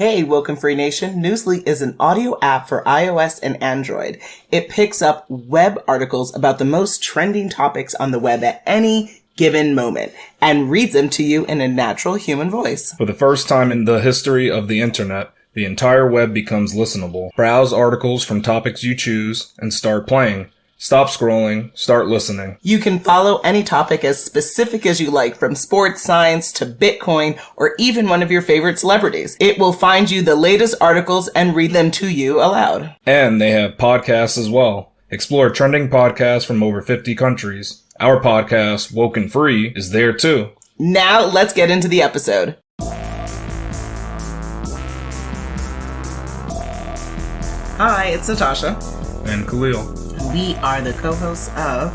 Hey, WokeNFree Nation, Newsly is an audio app for iOS and Android. It picks up web articles about the most trending topics on the web at any given moment and reads them to you in a natural human voice. For the first time in the history of the internet, the entire web becomes listenable. Browse articles from topics you choose and start playing. Stop scrolling, start listening. You can follow any topic as specific as you like, from sports, science to Bitcoin, or even one of your favorite celebrities. It will find you the latest articles and read them to you aloud. And they have podcasts as well. Explore trending podcasts from over 50 countries. Our podcast, WokeNFree, is there too. Now let's get into the episode. Hi, it's Natasha. And Khalil. We are the co-hosts of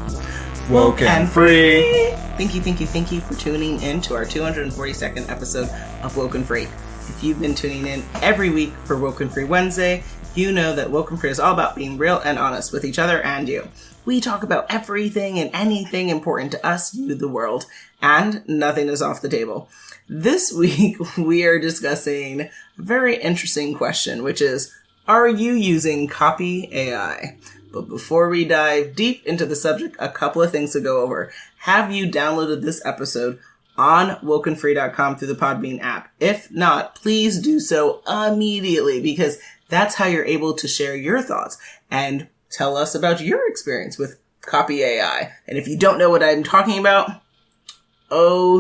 WokeNFree. Thank you for tuning in to our 242nd episode of WokeNFree. If you've been tuning in every week for WokeNFree Wednesday, you know that WokeNFree is all about being real and honest with each other and you. We talk about everything and anything important to us, you, the world, and nothing is off the table. This week, we are discussing a very interesting question, which is, are you using CopyAI? But before we dive deep into the subject, a couple of things to go over. Have you downloaded this episode on WokeNFree.com through the Podbean app? If not, please do so immediately, because that's how you're able to share your thoughts and tell us about your experience with CopyAI. And if you don't know what I'm talking about,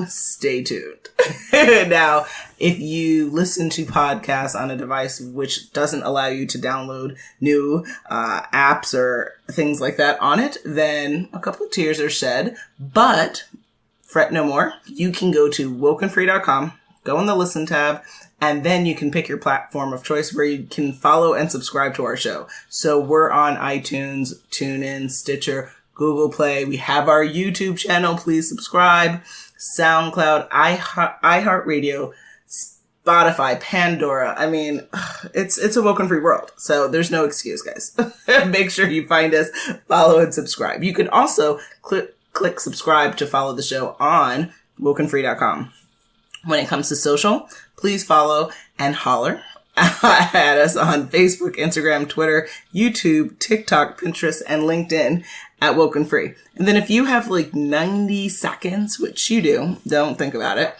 stay tuned. Now, if you listen to podcasts on a device which doesn't allow you to download new apps or things like that on it, then a couple of tears are shed. But fret no more. You can go to WokeNFree.com, go in the Listen tab, and then you can pick your platform of choice where you can follow and subscribe to our show. So we're on iTunes, TuneIn, Stitcher, Google Play. We have our YouTube channel. Please subscribe. SoundCloud, iHeartRadio, Spotify, Pandora. I mean, it's a WokeNFree world. So there's no excuse, guys. Make sure you find us, follow, and subscribe. You can also click subscribe to follow the show on WokeNFree.com. When it comes to social, please follow and holler at us on Facebook, Instagram, Twitter, YouTube, TikTok, Pinterest, and LinkedIn at WokeNFree. And then if you have like 90 seconds, which you do, don't think about it,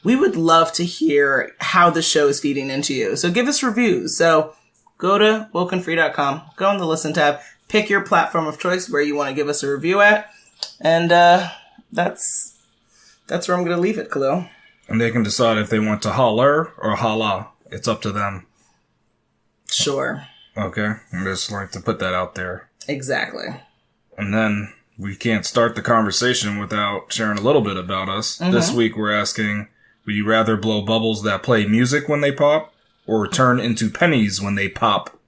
we would love to hear how the show is feeding into you. So give us reviews. So go to WokeNFree.com, go on the Listen tab, pick your platform of choice where you want to give us a review at. And that's where I'm going to leave it, Khalil. And they can decide if they want to holler or holla. It's up to them. Sure. Okay. I just like to put that out there. Exactly. And then we can't start the conversation without sharing a little bit about us. Mm-hmm. This week we're asking, would you rather blow bubbles that play music when they pop or turn into pennies when they pop?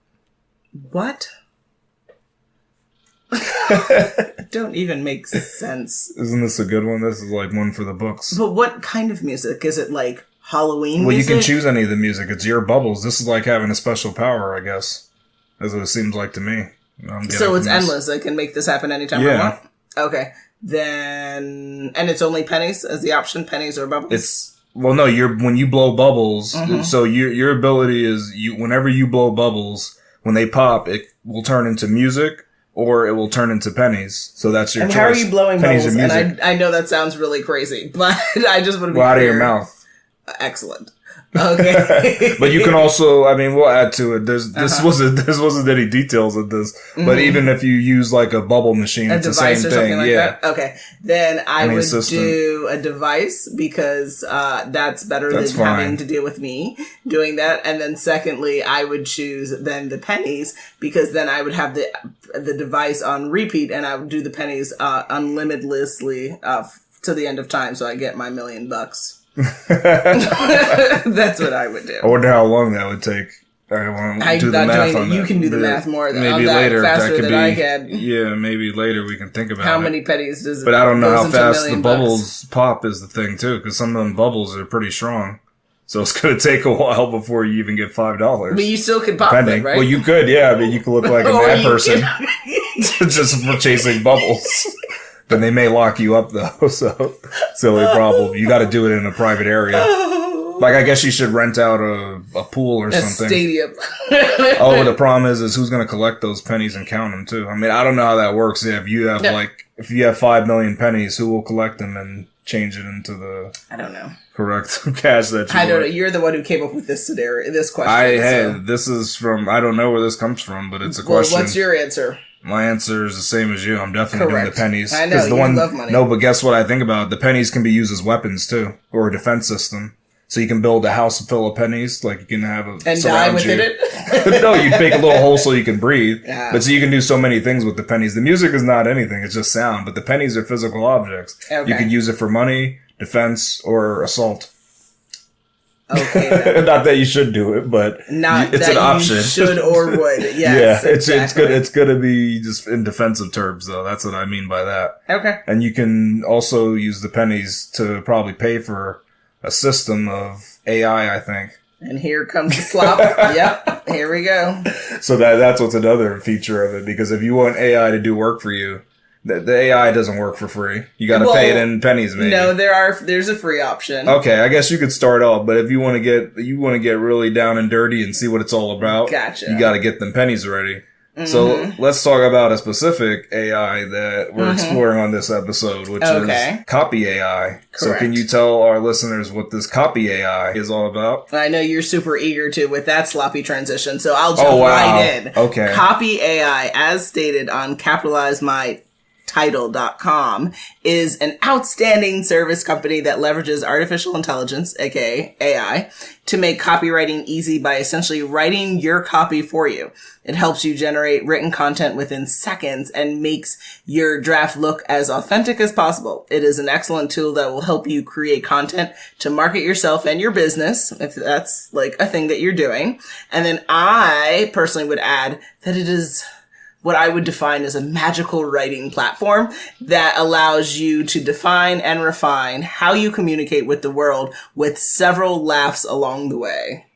What? Don't even make sense. Isn't this a good one? This is like one for the books. But what kind of music? Is it like Halloween music? Well, you can choose any of the music. It's your bubbles. This is like having a special power, I guess. That's what it seems like to me. So it's endless. I can make this happen anytime I want? Okay. Then, and it's only pennies as the option, pennies or bubbles? No, when you blow bubbles, mm-hmm. So your ability is whenever you blow bubbles, when they pop, it will turn into music or it will turn into pennies. So that's your choice. And how are you blowing pennies bubbles? And I know that sounds really crazy, but I just want to be out of your mouth. Excellent. Okay. But you can also, we'll add to it. This wasn't any details of this, mm-hmm. But even if you use like a bubble machine, it's the same thing. Like that? Okay. Then I would do a device because, that's better than having to deal with me doing that. And then secondly, I would choose then the pennies because then I would have the device on repeat and I would do the pennies, unlimitedly, to the end of time. So I get my $1 million. That's what I would do. I wonder how long that would take. I want to do the math on that. You can do the math more than maybe later faster than I can. Yeah, maybe later we can think about how many pennies does it. But I don't know how fast the bubbles pop is the thing too, because some of them bubbles are pretty strong. So it's going to take a while before you even get $5. But you still could pop it, right? Well, you could, yeah. You could look like a mad person just for chasing bubbles. Then they may lock you up, though, so silly problem. You got to do it in a private area. Like, I guess you should rent out a pool or A something. stadium. Oh, the problem is who's going to collect those pennies and count them too? I mean, I don't know how that works. Yeah, if you have 5 million pennies, who will collect them and change it into the I don't know. correct cash that you I don't know. want? You're the one who came up with this scenario, this question. This is from, I don't know where this comes from, but it's a question. What's your answer? My answer is the same as you. I'm definitely doing the pennies. I know, you love money. No, but guess what I think about? The pennies can be used as weapons too, or a defense system. So you can build a house full of pennies, like you can have a and die within it. No, you make a little hole so you can breathe. Yeah. But so you can do so many things with the pennies. The music is not anything; it's just sound. But the pennies are physical objects. Okay. You can use it for money, defense, or assault. Okay. Then. Not that you should do it, but it's an option. You should or would. Yes, yeah, it's exactly. good. It's going to be just in defensive terms, though. That's what I mean by that. Okay. And you can also use the pennies to probably pay for a system of AI, I think. And here comes the slop. Yep. Here we go. So that's what's another feature of it, because if you want AI to do work for you, the AI doesn't work for free. You got to pay it in pennies, maybe. No, there's a free option. Okay, I guess you could start off, but if you want to get really down and dirty and see what it's all about, gotcha. You got to get them pennies ready. Mm-hmm. So let's talk about a specific AI that we're exploring on this episode, which is CopyAI. Correct. So can you tell our listeners what this CopyAI is all about? I know you're super eager to with that sloppy transition, so I'll jump right in. Okay. CopyAI, as stated on CapitalizeMyTitle.com, is an outstanding service company that leverages artificial intelligence, aka AI, to make copywriting easy by essentially writing your copy for you. It helps you generate written content within seconds and makes your draft look as authentic as possible. It is an excellent tool that will help you create content to market yourself and your business, if that's like a thing that you're doing. And then I personally would add that it is what I would define as a magical writing platform that allows you to define and refine how you communicate with the world with several laughs along the way.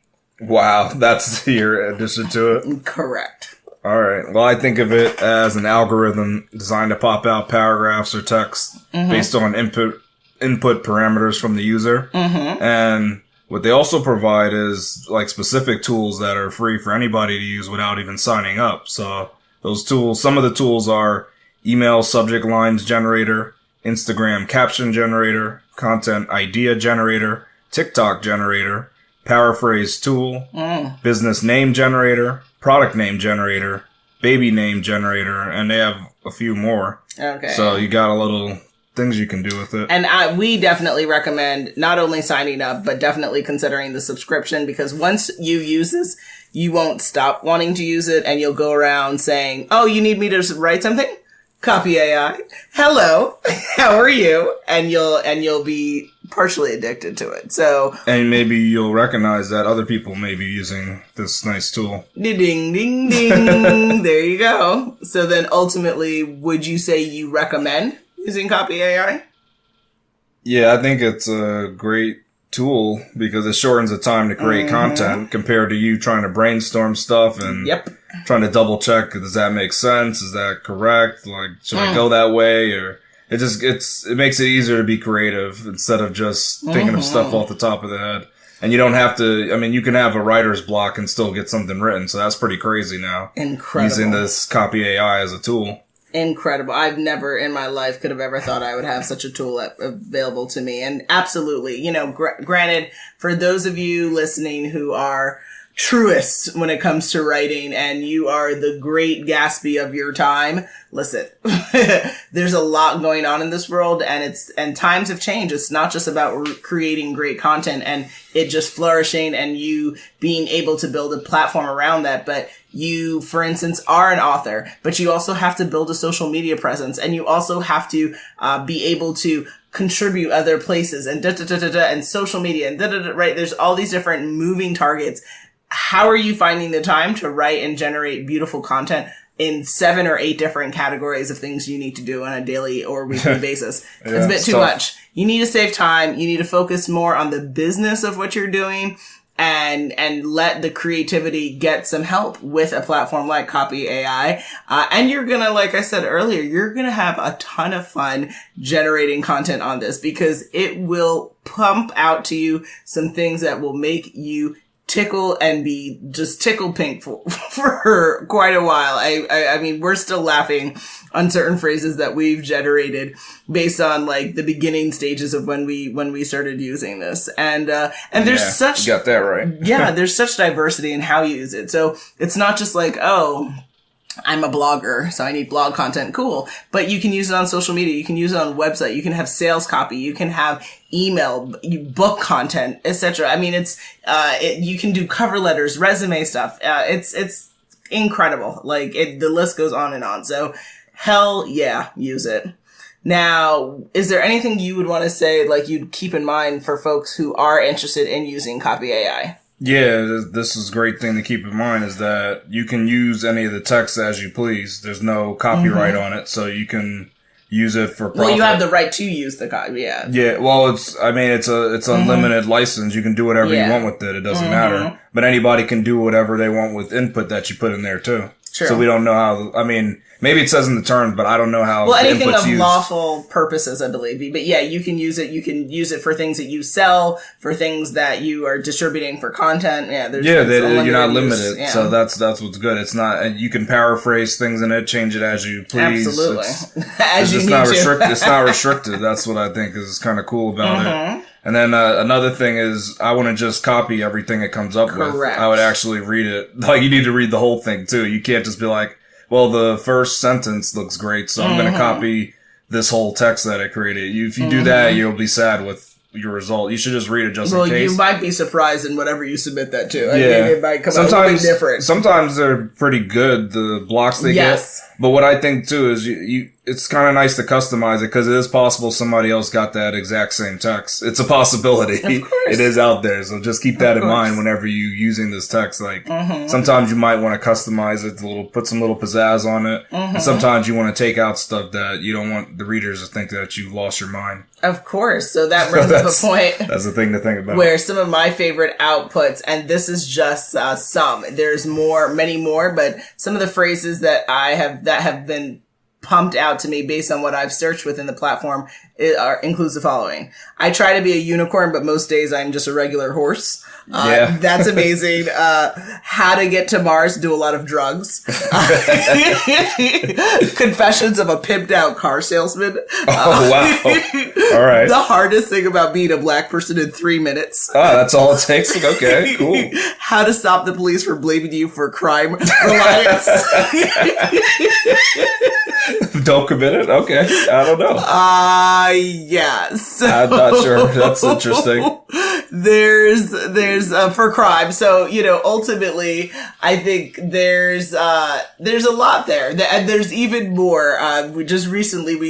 Wow, that's your addition to it? Correct. All right. Well, I think of it as an algorithm designed to pop out paragraphs or text based on input parameters from the user. And what they also provide is like specific tools that are free for anybody to use without even signing up. So those tools, some of the tools are email subject lines generator, Instagram caption generator, content idea generator, TikTok generator, paraphrase tool, business name generator, product name generator, baby name generator, and they have a few more. Okay. So you got a little things you can do with it. And we definitely recommend not only signing up, but definitely considering the subscription, because once you use this, you won't stop wanting to use it, and you'll go around saying, oh, you need me to write something? CopyAI. Hello. How are you? And you'll be partially addicted to it. So, and maybe you'll recognize that other people may be using this nice tool. Ding, ding, ding. There you go. So then ultimately, would you say you recommend using CopyAI? Yeah, I think it's a great tool because it shortens the time to create content compared to you trying to brainstorm stuff and trying to double check, does that make sense? Is that correct? Like, should I go that way? Or it makes it easier to be creative instead of just thinking of stuff off the top of the head. And you don't have to, I mean, you can have a writer's block and still get something written. So that's pretty crazy now. Incredible. Using this CopyAI as a tool. Incredible. I've never in my life could have ever thought I would have such a tool available to me. And absolutely, granted, for those of you listening who are truists when it comes to writing and you are the great Gatsby of your time, listen, there's a lot going on in this world and times have changed. It's not just about creating great content and it just flourishing and you being able to build a platform around that, but you, for instance, are an author, but you also have to build a social media presence and you also have to be able to contribute other places and and social media and right? There's all these different moving targets. How are you finding the time to write and generate beautiful content in 7 or 8 different categories of things you need to do on a daily or weekly basis? It's a bit too much. You need to save time. You need to focus more on the business of what you're doing. and let the creativity get some help with a platform like CopyAI. And you're gonna, like I said earlier, you're gonna have a ton of fun generating content on this because it will pump out to you some things that will make you tickle and be just tickle pink for quite a while. I mean, we're still laughing on certain phrases that we've generated based on like the beginning stages of when we started using this. And there's such, you got that right. Yeah, there's such diversity in how you use it. So it's not just like, oh, I'm a blogger, so I need blog content. Cool. But you can use it on social media. You can use it on website. You can have sales copy. You can have email, book content, etc. I mean, you can do cover letters, resume stuff. It's incredible. Like the list goes on and on. So hell yeah, use it. Now, is there anything you would want to say, like you'd keep in mind for folks who are interested in using CopyAI? Yeah, this is a great thing to keep in mind is that you can use any of the text as you please. There's no copyright on it, so you can use it for profit. Well, you have the right to use the copy, yeah. Yeah, well, it's unlimited license. You can do whatever you want with it. It doesn't matter. But anybody can do whatever they want with input that you put in there, too. True. So we don't know how, I mean, maybe it says in the terms, but I don't know how. Well, anything of lawful purposes, I believe. But yeah, you can use it. You can use it for things that you sell, for things that you are distributing for content. Yeah, you're not limited. Yeah. So that's what's good. It's not. You can paraphrase things in it, change it as you please. Absolutely, It's not restricted. That's what I think is kind of cool about it. And then another thing is I want to just copy everything it comes up with. I would actually read it. Like you need to read the whole thing too. You can't just be like, well, the first sentence looks great, so I'm going to copy this whole text that I created. If you do that, you'll be sad with your result. You should just read it just in case. Well, you might be surprised in whatever you submit that to. I mean, it might come out a little bit different. Sometimes they're pretty good, the blocks they get. But what I think, too, is it's kind of nice to customize it because it is possible somebody else got that exact same text. It's a possibility. Of course. It is out there. So just keep that in mind whenever you're using this text. Like, sometimes you might want to customize it, put some little pizzazz on it. And sometimes you want to take out stuff that you don't want the readers to think that you've lost your mind. Of course. So that brings up a point. That's the thing to think about. Where some of my favorite outputs, and this is just some. There's many more, but some of the phrases that have been pumped out to me based on what I've searched within the platform includes the following. I try to be a unicorn, but most days I'm just a regular horse. That's amazing. How to get to Mars, do a lot of drugs. Confessions of a pimped out car salesman. Oh, wow. All right. The hardest thing about being a black person in 3 minutes. Oh, that's all it takes? Okay, cool. How to stop the police from blaming you for crime reliance. Don't commit it? Okay. I don't know. Yeah. So, I'm not sure. That's interesting. There's for crime. So, ultimately, I think there's a lot there. And there's even more. We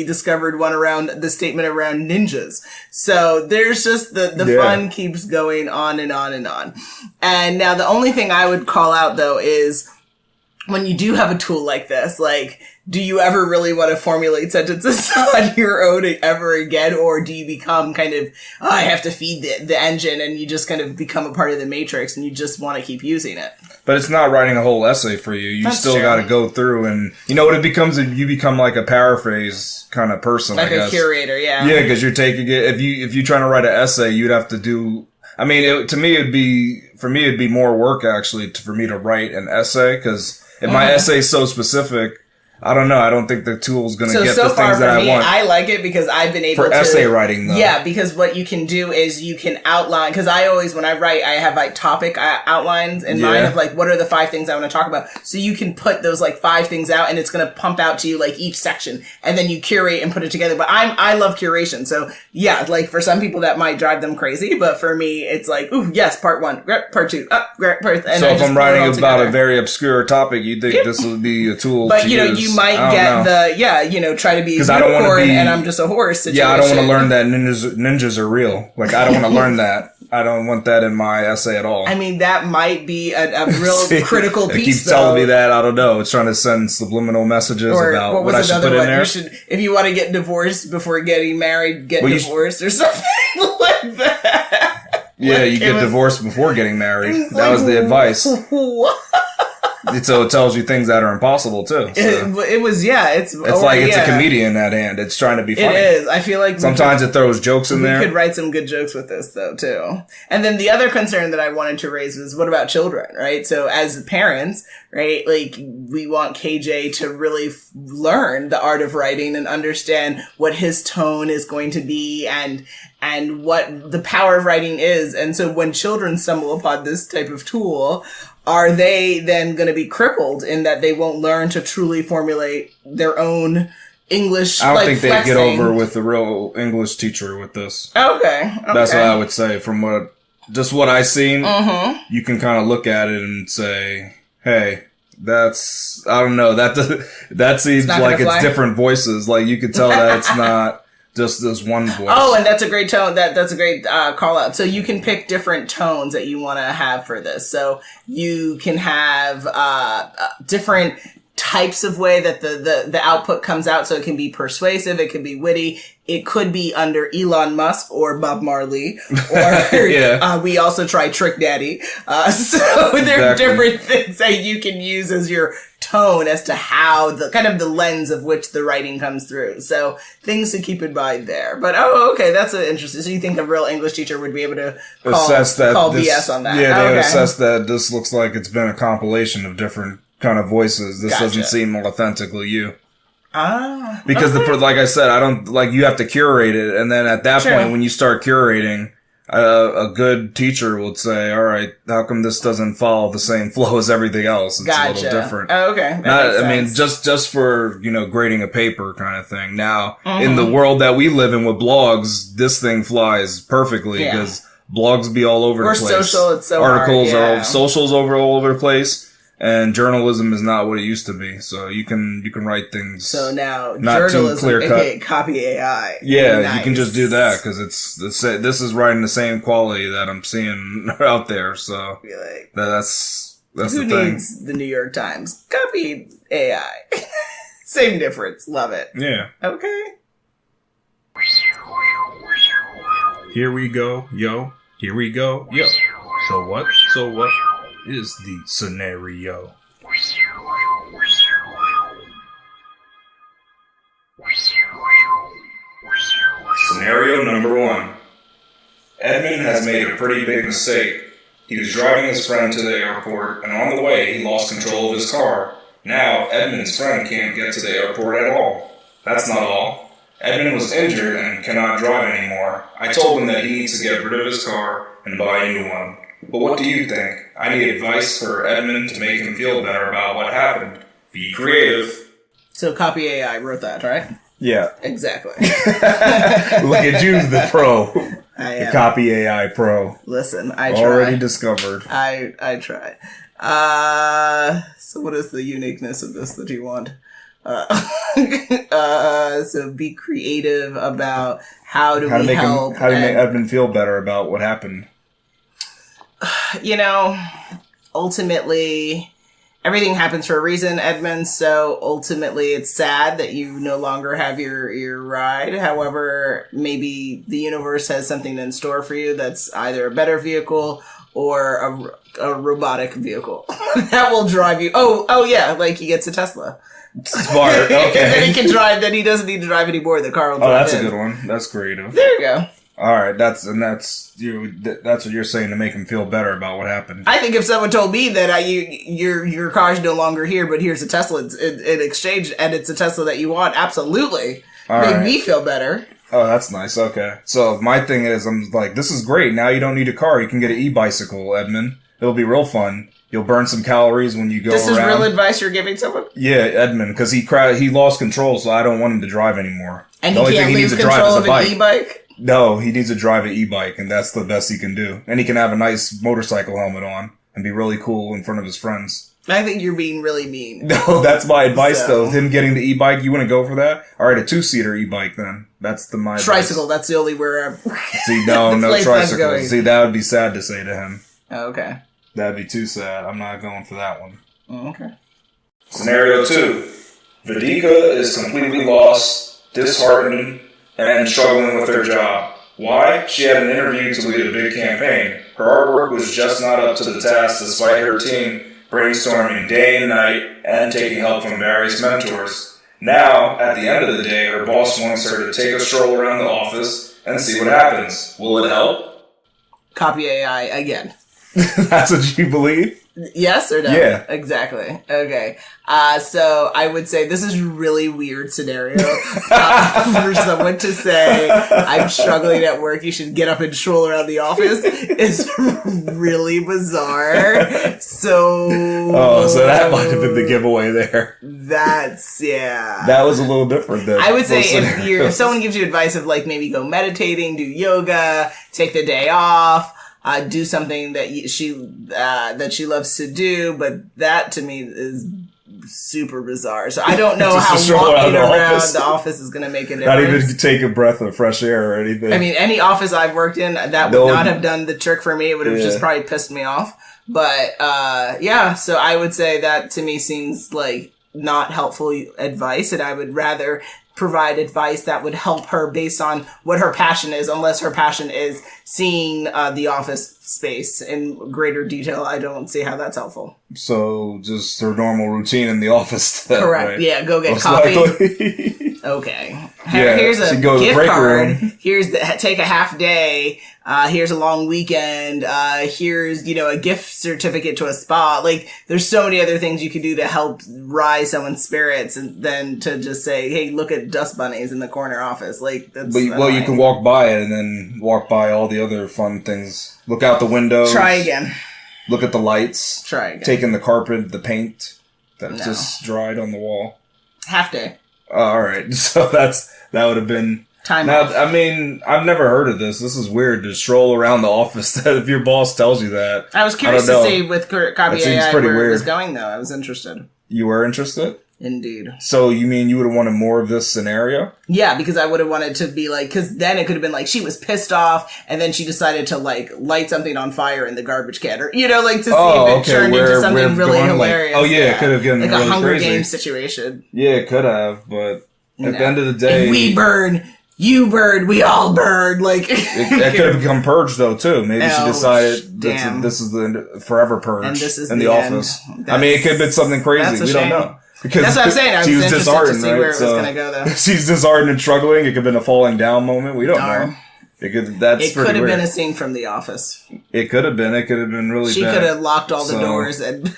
discovered one around the statement around ninjas. So there's just the fun keeps going on and on and on. And now the only thing I would call out though is when you do have a tool like this, like, do you ever really want to formulate sentences on your own ever again? Or do you become kind of, I have to feed the engine, and you just kind of become a part of the matrix and you just want to keep using it? But it's not writing a whole essay for you. You still got to go through and, what it becomes, you become like a paraphrase kind of person, like I guess. Like a curator, yeah. Yeah, because you're taking it, if you're trying to write an essay, you'd have to do, it'd be more work actually for me to write an essay, because if my essay is so specific, I don't know. I don't think the tool's going to get the things that I want. I like it because I've been able to... For essay writing, though. Yeah, because what you can do is you can outline... Because when I write, I have like topic outlines in mind of like, what are the 5 things I want to talk about? So you can put those like 5 things out, and it's going to pump out to you like each section. And then you curate and put it together. But I love curation. So yeah, like for some people that might drive them crazy. But for me, it's like, ooh, yes, part 1, part 2, part 3. So if I'm writing about a very obscure topic, you think this would be a tool to use? You might get try to be a unicorn and I'm just a horse situation. Yeah, I don't want to learn that ninjas are real. Like, I don't want to learn that. I don't want that in my essay at all. I mean, that might be a real critical piece. It keeps telling me that. I don't know. It's trying to send subliminal messages about what I should put in there. If you want to get divorced before getting married, get divorced or something like that. Yeah, Like, you get divorced before getting married. That was the advice. What? So it tells you things that are impossible too. So. It was, yeah. It's like it's a comedian at hand. It's trying to be funny. It is. I feel like sometimes it throws jokes in there. We could write some good jokes with this though too. And then the other concern that I wanted to raise was, what about children, right? So as parents, right, like we want KJ to really learn the art of writing and understand what his tone is going to be and what the power of writing is. And so when children stumble upon this type of tool, are they then going to be crippled in that they won't learn to truly formulate their own English? I don't think they'd get over with the real English teacher with this. Okay. That's what I would say. From what I've seen, you can kind of look at it and say, hey, I don't know, that seems like it's different voices. Like you could tell that it's not just this one voice. Oh, and that's a great tone. That's a great call out. So you can pick different tones that you want to have for this. So you can have different types of way that the output comes out. So it can be persuasive. It can be witty. It could be under Elon Musk or Bob Marley. Or we also try Trick Daddy. So there are different things that you can use as your tone as to how the kind of the lens of which the writing comes through. So things to keep in mind there. But okay, that's interesting. So you think a real English teacher would be able to call BS on that? Yeah, they would assess that this looks like it's been a compilation of different kind of voices. This doesn't seem authentically you. Because like I said, I don't like you have to curate it, and then at that point, when you start curating, a good teacher would say, "All right, how come this doesn't follow the same flow as everything else? It's a little different." Oh, okay, I mean, just for grading a paper kind of thing. Now, in the world that we live in with blogs, this thing flies perfectly because blogs be all over the place. Social, it's so articles hard, are socials all over the place. And journalism is not what it used to be, so you can write things. So now not journalism, too clear cut. aka CopyAI. Yeah, nice. You can just do that because this is writing the same quality that I'm seeing out there. So that's who the thing. Needs the New York Times? CopyAI. Same difference. Love it. Yeah. Okay. Here we go, yo. Here we go, yo. So what? Is the scenario. Scenario number 1. Edmund has made a pretty big mistake. He was driving his friend to the airport, and on the way, he lost control of his car. Now, Edmund's friend can't get to the airport at all. That's not all. Edmund was injured and cannot drive anymore. I told him that he needs to get rid of his car and buy a new one. But what do you think? I need advice for Edmund to make him feel better about what happened. Be creative. So CopyAI wrote that, right? Yeah. Exactly. Look at you, the pro. I am. The CopyAI pro. Listen, I try. Already discovered. I try. So what is the uniqueness of this that you want? So be creative about how do we help. How do you make Edmund feel better about what happened? Ultimately, everything happens for a reason, Edmund. So ultimately, it's sad that you no longer have your ride. However, maybe the universe has something in store for you that's either a better vehicle or a robotic vehicle that will drive you. Oh yeah, like he gets a Tesla. Smart. Okay. Then he can drive. Then he doesn't need to drive anymore. The car will drive. Oh, that's a good one. That's creative. There you go. All right, that's what you're saying to make him feel better about what happened. I think if someone told me that your car's no longer here, but here's a Tesla in exchange, and it's a Tesla that you want, absolutely make me feel better. Oh, that's nice. Okay, so my thing is, I'm like, this is great. Now you don't need a car; you can get an e-bicycle, Edmund. It'll be real fun. You'll burn some calories when you go around. This is real advice you're giving someone? Yeah, Edmund, because he lost control, so I don't want him to drive anymore. And he can't lose control of an e-bike? No, he needs to drive an e-bike, and that's the best he can do. And he can have a nice motorcycle helmet on and be really cool in front of his friends. I think you're being really mean. No, that's my advice, though. Him getting the e-bike, you wouldn't go for that? All right, a 2-seater e-bike, then. That's my advice. Tricycle, that's the only where I'm... See, no tricycle. See, that would be sad to say to him. Oh, okay. That'd be too sad. I'm not going for that one. Oh, okay. Scenario 2. Vedika is completely lost, disheartened, and struggling with her job. Why? She had an interview to lead a big campaign. Her artwork was just not up to the task despite her team brainstorming day and night and taking help from various mentors. Now, at the end of the day, her boss wants her to take a stroll around the office and see what happens. Will it help? CopyAI again. That's what you believe? Yes or no? Yeah. Exactly. Okay. So I would say this is a really weird scenario for someone to say, I'm struggling at work, you should get up and stroll around the office. It's really bizarre. So... Oh, so that might have been the giveaway there. That's, yeah. That was a little different than I would say if someone gives you advice of like maybe go meditating, do yoga, take the day off, do something that she loves to do, but that to me is super bizarre. So I don't know how walking around the office is going to make a difference. Not even take a breath of fresh air or anything. I mean, any office I've worked in, that would not have done the trick for me. It would have just probably pissed me off. But yeah, so I would say that to me seems like not helpful advice, and I would rather provide advice that would help her based on what her passion is, unless her passion is seeing the office space in greater detail. I don't see how that's helpful. So just her normal routine in the office then, correct, right? Yeah, go get Most coffee. Okay. Yeah, here's a gift card. Room. Here's take a half day. Here's a long weekend. Here's, a gift certificate to a spa. Like, there's so many other things you could do to help rise someone's spirits, and then to just say, hey, look at dust bunnies in the corner office. Like, that's well, you can walk by it and then walk by all the other fun things. Look out the windows. Try again. Look at the lights. Try again. Take in the carpet, the paint that just dried on the wall. Half day. All right. So that would have been time off. I mean, I've never heard of this. This is weird to stroll around the office that if your boss tells you that. I was curious to see with CopyAI where it was going, though. I was interested. You were interested? Indeed. So you mean you would have wanted more of this scenario? Yeah, because I would have wanted to be like, because then it could have been like she was pissed off and then she decided to like light something on fire in the garbage can, or like to see if it turned into something really hilarious. Like, it could have been like really a Hunger crazy. Games situation. Yeah, it could have, but at the end of the day, if we burn, you burn, we all burn. Like it could have become purge though too. Maybe she decided this is the forever purge, and this is in the office. I mean, it could have been something crazy. We don't know. Because that's what I'm saying. I was interested to see where it was going to go, though. She's disheartened and struggling. It could have been a falling down moment. We don't know. It could have been a scene from The Office. It could have been. It could have been really bad. She could have locked all the doors and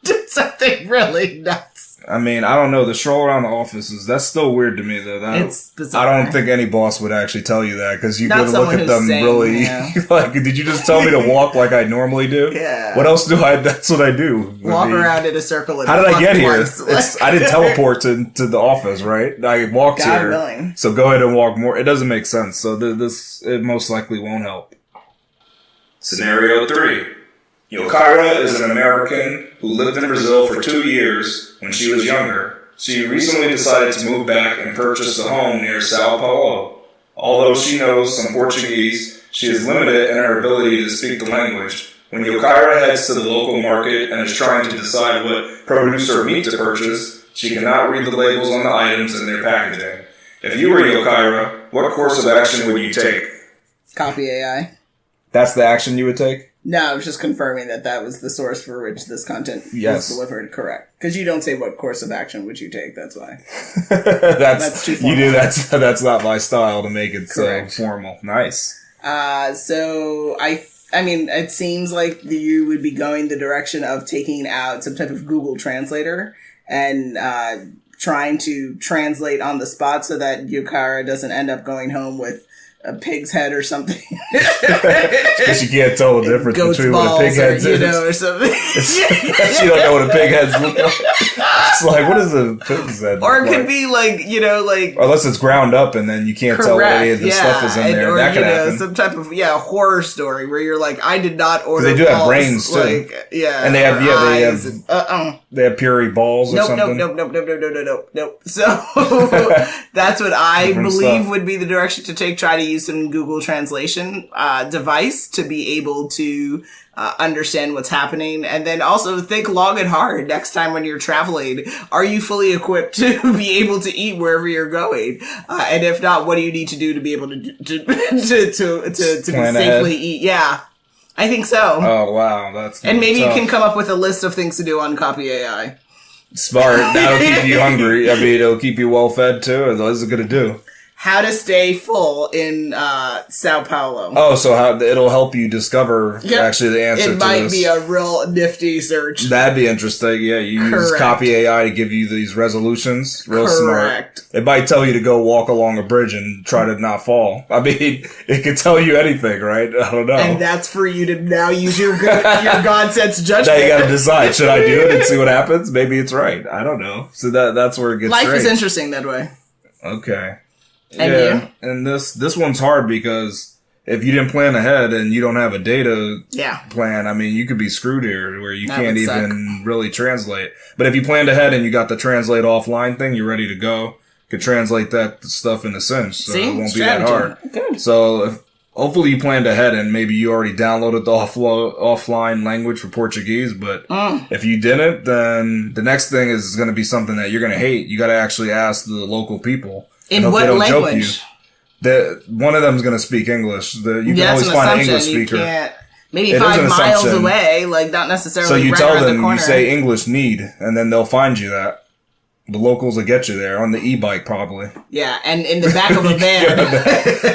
did something really nuts. I mean, I don't know. The stroll around the offices, that's still weird to me, though. It's bizarre. I don't think any boss would actually tell you that, because you could look at them really... like, did you just tell me to walk like I normally do? Yeah. What else do I... That's what I do. Walk around in a circle. How did I get here? I didn't teleport to the office, right? I walked God here. willing. So go ahead and walk more. It doesn't make sense. So it most likely won't help. Scenario 3. Yokaira is an American who lived in Brazil for 2 years when she was younger. She recently decided to move back and purchase a home near Sao Paulo. Although she knows some Portuguese, she is limited in her ability to speak the language. When Yokaira heads to the local market and is trying to decide what produce or meat to purchase, she cannot read the labels on the items in their packaging. If you were Yokaira, what course of action would you take? CopyAI. That's the action you would take? No, I was just confirming that was the source for which this content was delivered. Correct. Because you don't say what course of action would you take, that's why. that's too formal. You do, that's not my style to make it so formal. Nice. So I mean, it seems like you would be going the direction of taking out some type of Google Translator and trying to translate on the spot so that Yokaira doesn't end up going home with a pig's head or something. Because you can't tell the difference between what a pig head's is. Or something. You don't know what a pig head's look like. It's like, what is a pig's head? Or it could be like, or unless it's ground up and then you can't tell what any of the stuff is in there. Or, that could happen. Some type of horror story where you're like, I did not order. They do have brains too. And they have they have puree balls or something. Nope. So that's what I believe would be the direction to take. Try to use some Google Translation device to be able to understand what's happening. And then also think long and hard next time when you're traveling. Are you fully equipped to be able to eat wherever you're going? And if not, what do you need to do to be able to safely eat? Yeah. I think so. Oh, wow. That's and maybe tough. you can come up with a list of things to do on CopyAI. Smart. That'll keep you hungry. I mean, it'll keep you well fed too. What is it going to do? How to stay full in Sao Paulo. Oh, so it'll help you discover actually the answer to this. It might be a real nifty search. That'd be interesting. Yeah, you use CopyAI to give you these resolutions. Real smart. It might tell you to go walk along a bridge and try to not fall. I mean, it could tell you anything, right? I don't know. And that's for you to now use your God sense judgment. Now you got to decide: should I do it and see what happens? Maybe it's right. I don't know. So that's where it gets. Life strange. is interesting that way. Okay. And yeah, and this one's hard because if you didn't plan ahead and you don't have a data plan, I mean, you could be screwed here where you can't even really translate. But if you planned ahead and you got the translate offline thing, you're ready to go. Could translate that stuff into Cinch, so it won't be that hard. Good. So hopefully you planned ahead and maybe you already downloaded the offline language for Portuguese. But if you didn't, then the next thing is going to be something that you're going to hate. You got to actually ask the local people. In what language? One of them is going to speak English. You can always find an English speaker. Maybe 5 miles away, like not necessarily. So you right tell around them, the corner. you say English need, and then they'll find you that. The locals will get you there on the e-bike, probably. Yeah, and in the back of a van.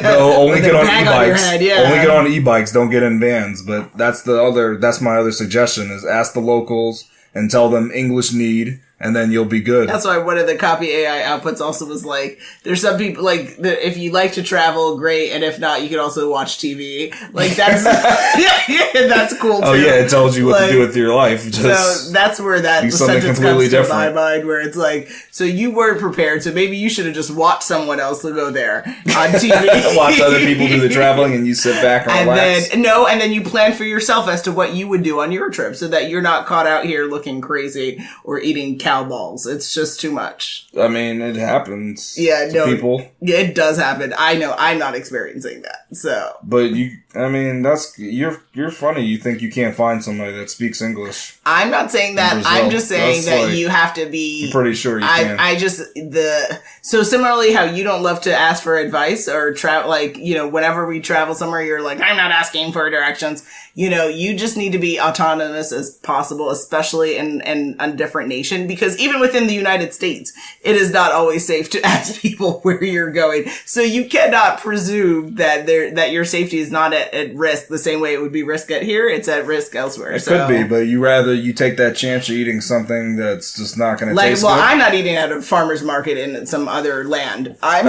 No, only get on e-bikes. Only get on e-bikes. Don't get in vans. But that's my other suggestion: is ask the locals and tell them English need. And then you'll be good. That's why one of the CopyAI outputs also was like, there's some people, like, if you like to travel, great, and if not, you can also watch TV. Like, that's, that's cool, too. Oh, yeah, it tells you what to do with your life. So that's where that sentence comes to my mind, where it's like, so you weren't prepared, so maybe you should have just watched someone else to go there on TV. Watch other people do the traveling, and you sit back and relax. And then you plan for yourself as to what you would do on your trip, so that you're not caught out here looking crazy or eating cow balls. It's just too much. I mean, it happens. Yeah, to people. Yeah, it does happen. I know. I'm not experiencing that. So, but you're funny. You think you can't find somebody that speaks English? I'm not saying that. I'm just saying that you have to be. I'm pretty sure you can. So similarly, how you don't love to ask for advice or travel, like, whenever we travel somewhere, you're like, I'm not asking for directions. You just need to be autonomous as possible, especially in a different nation, because even within the United States, it is not always safe to ask people where you're going. So you cannot presume that your safety is not at risk the same way it would be risk at here. It's at risk elsewhere. It could be, but you take that chance of eating something that's just not going to taste good. I'm not eating at a farmer's market in some other land. I'm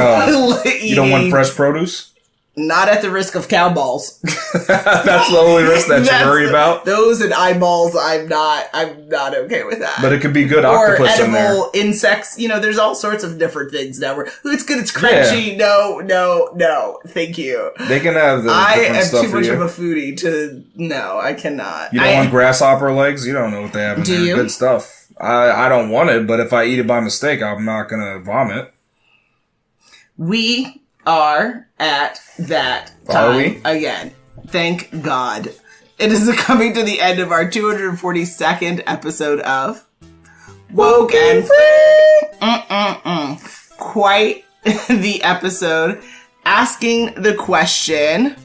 eating. You don't want fresh produce? Not at the risk of cow balls. That's the only risk that you worry about? Those and eyeballs, I'm not okay with that. But it could be good octopus in there. Or edible insects. There's all sorts of different things now where it's good, it's crunchy. Yeah. No. Thank you. They can have the I am stuff too much of a foodie to... No, I cannot. You don't want grasshopper legs? You don't know what they have in there. Good stuff. I don't want it, but if I eat it by mistake, I'm not going to vomit. We are at that time. Are we? Again. Thank God. It is coming to the end of our 242nd episode of Woke and Free. Quite the episode. Asking the question,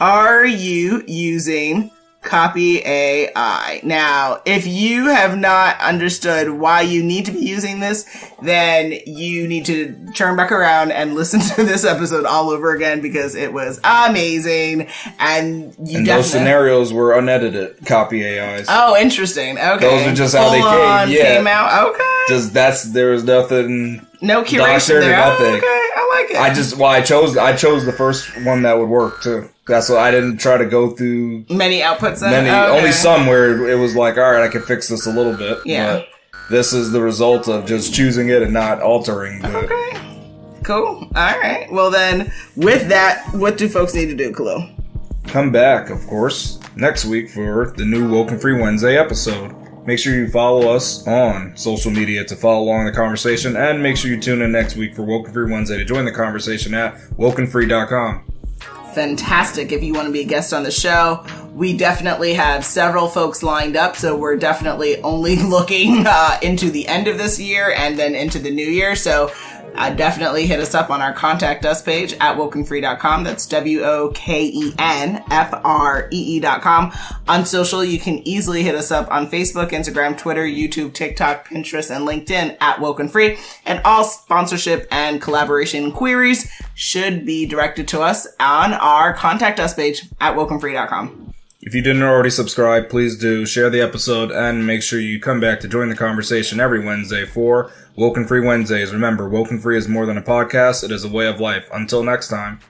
are you using CopyAI? Now, if you have not understood why you need to be using this, then you need to turn back around and listen to this episode all over again, because it was amazing. And those scenarios were unedited CopyAIs. Oh, interesting. Okay. Those are just how they came. Yeah. Came out. Okay. There was nothing. No curation there. Nothing. Okay, I like it. I chose the first one that would work too. That's why I didn't try to go through many outputs. Only some where it was like, all right, I can fix this a little bit. Yeah. But this is the result of just choosing it and not altering it. Okay. Cool. All right. Well then, with that, what do folks need to do, Khalil? Come back, of course, next week for the new WokeNFree Wednesday episode. Make sure you follow us on social media to follow along the conversation, and make sure you tune in next week for WokeNFree Wednesday to join the conversation at WokeNFree.com. fantastic if you want to be a guest on the show. We definitely have several folks lined up, so we're definitely only looking into the end of this year and then into the new year. So definitely hit us up on our Contact Us page at WokeNFree.com. That's WokenFree.com. On social, you can easily hit us up on Facebook, Instagram, Twitter, YouTube, TikTok, Pinterest, and LinkedIn at WokenFree. And all sponsorship and collaboration queries should be directed to us on our Contact Us page at WokenFree.com. If you didn't already subscribe, please do share the episode and make sure you come back to join the conversation every Wednesday for Woken Free Wednesdays. Remember, Woken Free is more than a podcast. It is a way of life. Until next time.